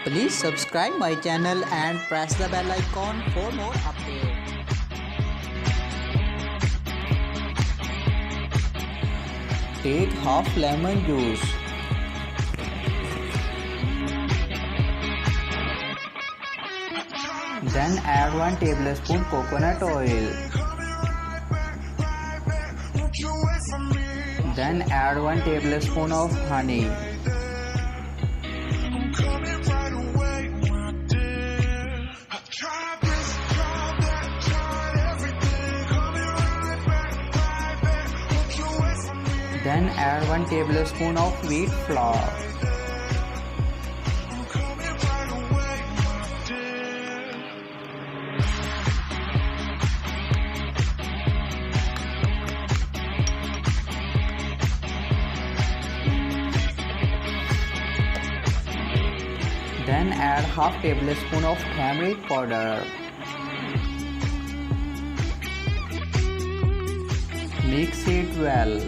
Please subscribe my channel and press the bell icon for more updates. Take half lemon juice. Then add 1 tablespoon coconut oil. Then add 1 tablespoon of honey. Then add 1 tablespoon of wheat flour. Then add half tablespoon of turmeric powder. Mix it well.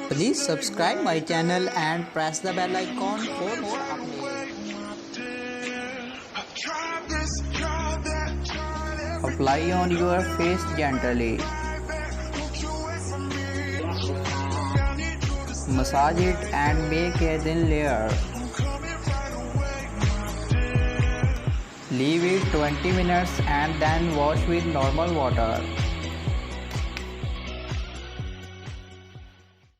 Please subscribe my channel and press the bell icon for more updates. Apply on your face gently. Massage it and make a thin layer. Leave it 20 minutes and then wash with normal water.